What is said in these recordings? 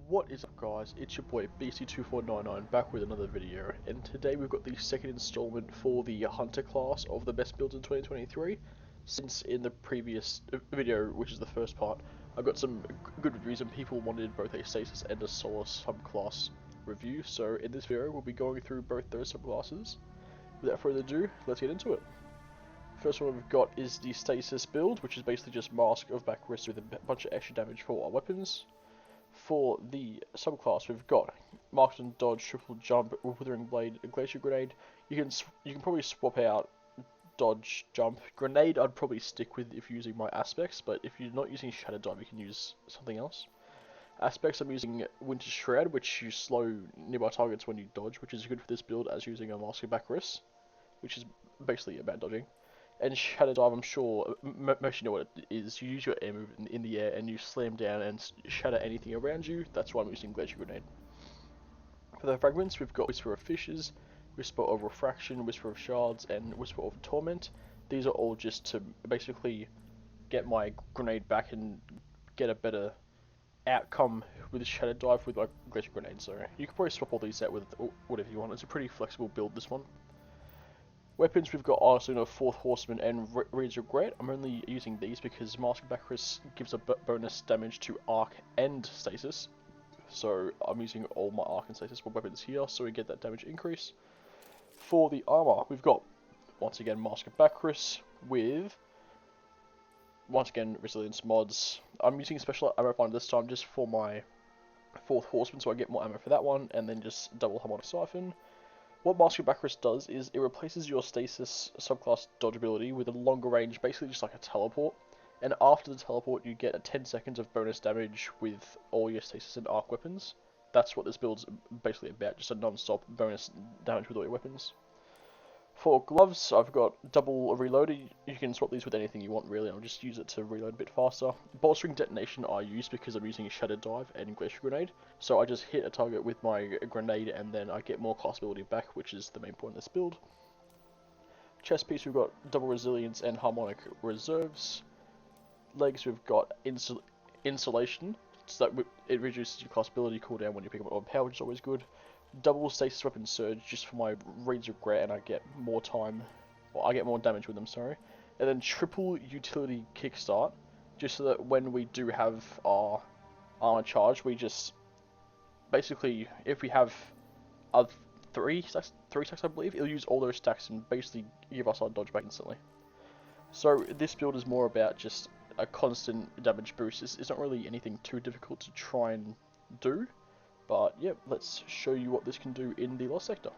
What is up guys, it's your boy BC2499 back with another video, and today we've got the second installment for the Hunter class of the best builds in 2023. Since in the previous video, which is the first part, I got some good reviews and people wanted both a Stasis and a Solar subclass review, so in this video we'll be going through both those subclasses. Without further ado, let's get into it. First one we've got is the Stasis Build, which is basically just Mask of Back Wrist with a bunch of extra damage for our weapons. For the subclass, we've got Marked and Dodge, Triple Jump, Withering Blade, and Glacier Grenade. You can probably swap out Dodge, Jump. Grenade I'd probably stick with if you're using my aspects, but if you're not using Shadow Dive, you can use something else. Aspects, I'm using Winter Shroud, which you slow nearby targets when you dodge, which is good for this build as using a Mask of Back Wrist, which is basically about dodging. And Shadow Dive, I'm sure most of you know what it is. You use your air move in the air and you slam down and shatter anything around you. That's why I'm using Glacier Grenade. For the fragments, we've got Whisper of Fishes, Whisper of Refraction, Whisper of Shards, and Whisper of Torment. These are all just to basically get my grenade back and get a better outcome with the Shadow Dive with like Glacier Grenade. So you can probably swap all these out with whatever you want. It's a pretty flexible build, this one. Weapons, we've got Arsenal, Fourth Horseman, and Reed's Regret. I'm only using these because Mask of Back Wrist gives a bonus damage to Arc and Stasis. So I'm using all my Arc and Stasis weapons here, so we get that damage increase. For the armor, we've got, once again, Mask of Back Wrist with, once again, Resilience mods. I'm using Special Ammo Finder this time just for my Fourth Horseman, so I get more ammo for that one, and then just double Harmonic Siphon. What Mask of Back Wrist does is it replaces your Stasis subclass dodge ability with a longer range, basically just like a teleport. And after the teleport, you get a 10 seconds of bonus damage with all your Stasis and Arc weapons. That's what this build's basically about, just a non-stop bonus damage with all your weapons. For gloves, I've got double reloader. You can swap these with anything you want really, I'll just use it to reload a bit faster. Bolstering detonation I use because I'm using Shadow Dive and Glacier Grenade. So I just hit a target with my grenade and then I get more class ability back, which is the main point of this build. Chest piece, we've got double resilience and harmonic reserves. Legs, we've got insulation, so that it reduces your class ability cooldown when you pick up on power, which is always good. Double Stasis Weapon Surge just for my Reed's Regret, and I get more time, well, I get more damage with them, sorry. And then triple Utility Kickstart, just so that when we do have our armor charge, we just, basically, if we have three stacks I believe, it'll use all those stacks and basically give us our dodge back instantly. So this build is more about just a constant damage boost. It's not really anything too difficult to try and do. But yeah, let's show you what this can do in the Lost Sector.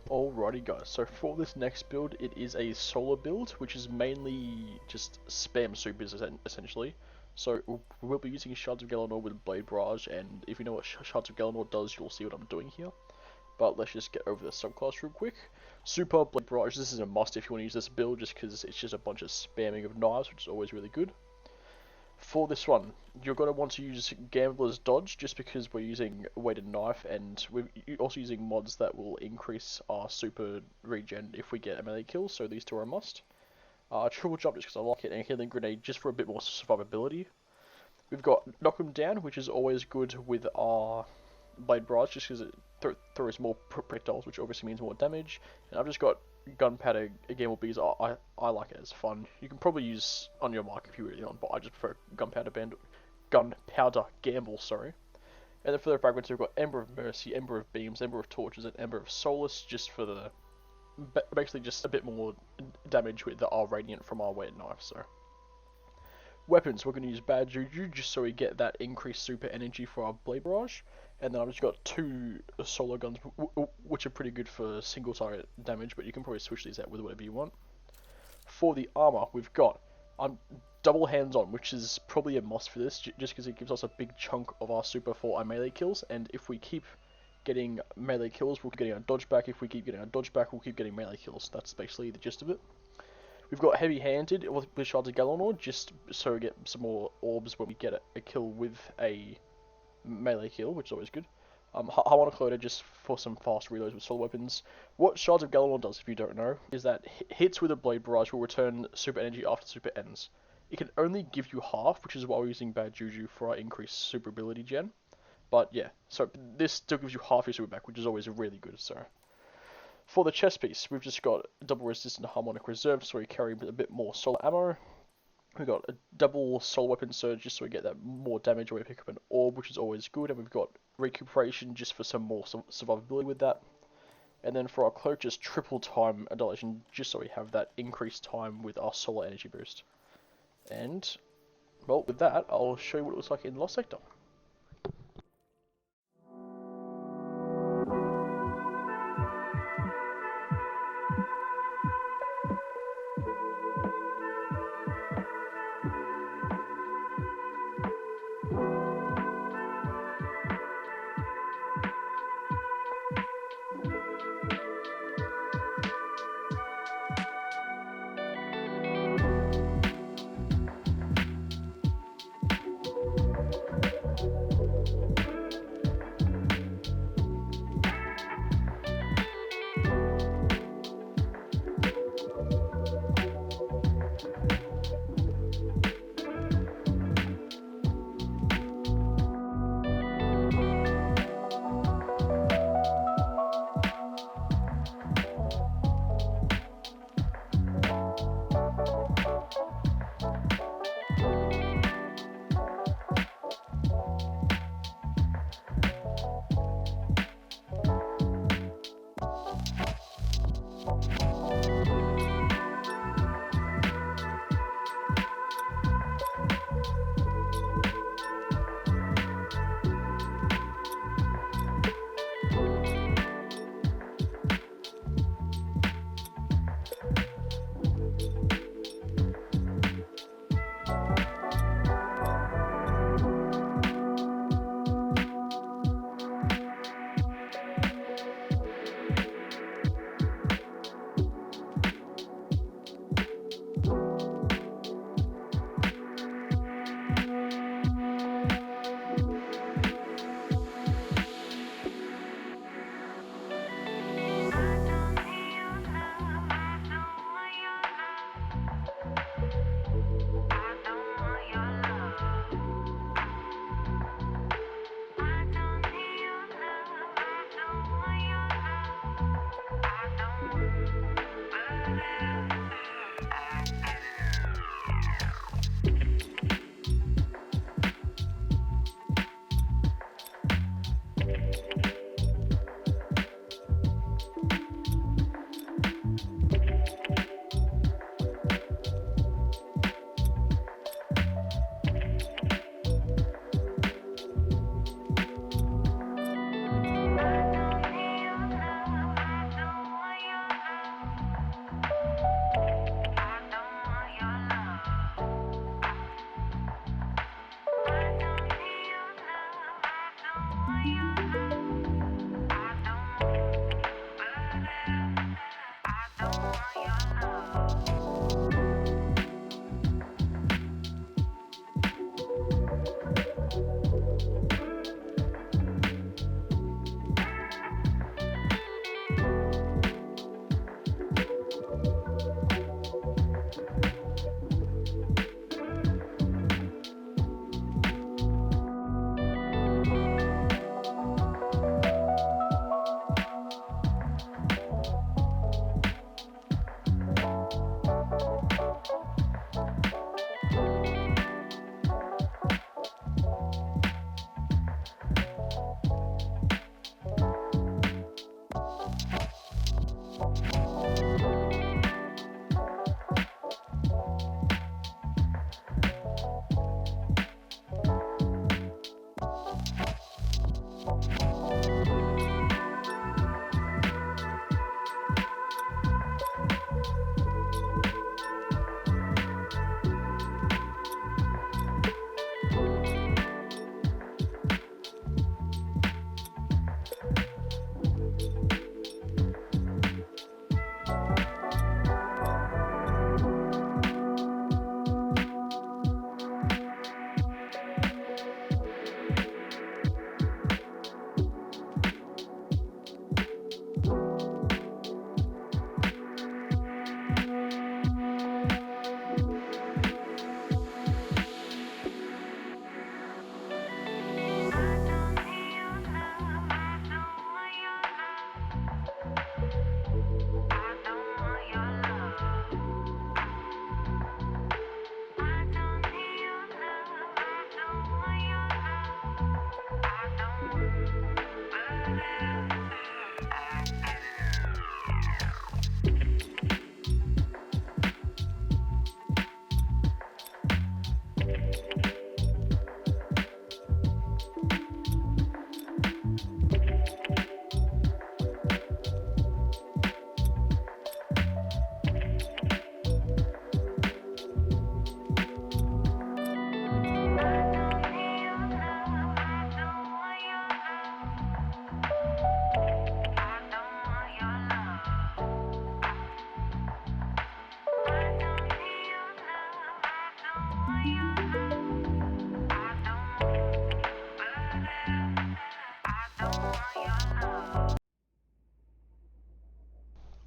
Alrighty guys, so for this next build, it is a solar build, which is mainly just spam supers essentially. So we'll be using Shards of Galanor with Blade Barrage, and if you know what Shards of Galanor does, you'll see what I'm doing here. But let's just get over the subclass real quick. Super Blade Barrage, this is a must if you want to use this build, just because it's just a bunch of spamming of knives, which is always really good. For this one, you're going to want to use Gambler's Dodge, just because we're using weighted knife, and we're also using mods that will increase our super regen if we get a melee kill, so these two are a must. Triple Jump just because I like it, and Healing Grenade just for a bit more survivability. We've got Knock 'em Down, which is always good with our Blade Barrage, just because it throws more projectiles, which obviously means more damage. And I've just got Gunpowder Gamble because I like it as fun. You can probably use on your mark if you really want, but I just prefer Gunpowder Gamble, sorry. And then for the fragments, we've got Ember of Mercy, Ember of Beams, Ember of Torches, and Ember of Solace, just for the basically just a bit more damage with our Radiant from our weighted knife. So weapons, we're going to use Bad Juju just so we get that increased super energy for our Blade Barrage. And then I've just got two solar guns, which are pretty good for single target damage, but you can probably switch these out with whatever you want. For the armor, we've got double hands on, which is probably a must for this, just because it gives us a big chunk of our super for our melee kills. And if we keep getting melee kills, we'll keep getting our dodge back. If we keep getting our dodge back, we'll keep getting melee kills. That's basically the gist of it. We've got heavy-handed with Shards of Galanor, just so we get some more orbs when we get a kill with a melee kill, which is always good. Harmonic Loader just for some fast reloads with solar weapons. What Shards of Galanor does, if you don't know, is that hits with a Blade Barrage will return super energy after super ends. It can only give you half, which is why we're using Bad Juju for our increased super ability gen. But yeah, so this still gives you half your super back, which is always really good. So for the chest piece, we've just got double resistant harmonic reserve, so we carry a bit more solar ammo. We've got a double solar weapon surge just so we get that more damage when we pick up an orb, which is always good. And we've got recuperation just for some more survivability with that. And then for our cloak, just triple time adulation just so we have that increased time with our solar energy boost. And, well, with that, I'll show you what it looks like in Lost Sector.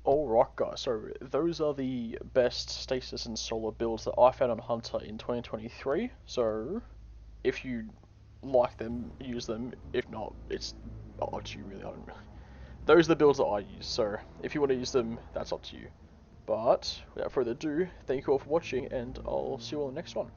Alright guys, so those are the best stasis and solar builds that I found on Hunter in 2023. So if you like them, use them. If not, it's up to you really. I don't really. Those are the builds that I use, so if you want to use them, that's up to you. But without further ado, thank you all for watching, and I'll see you all in the next one.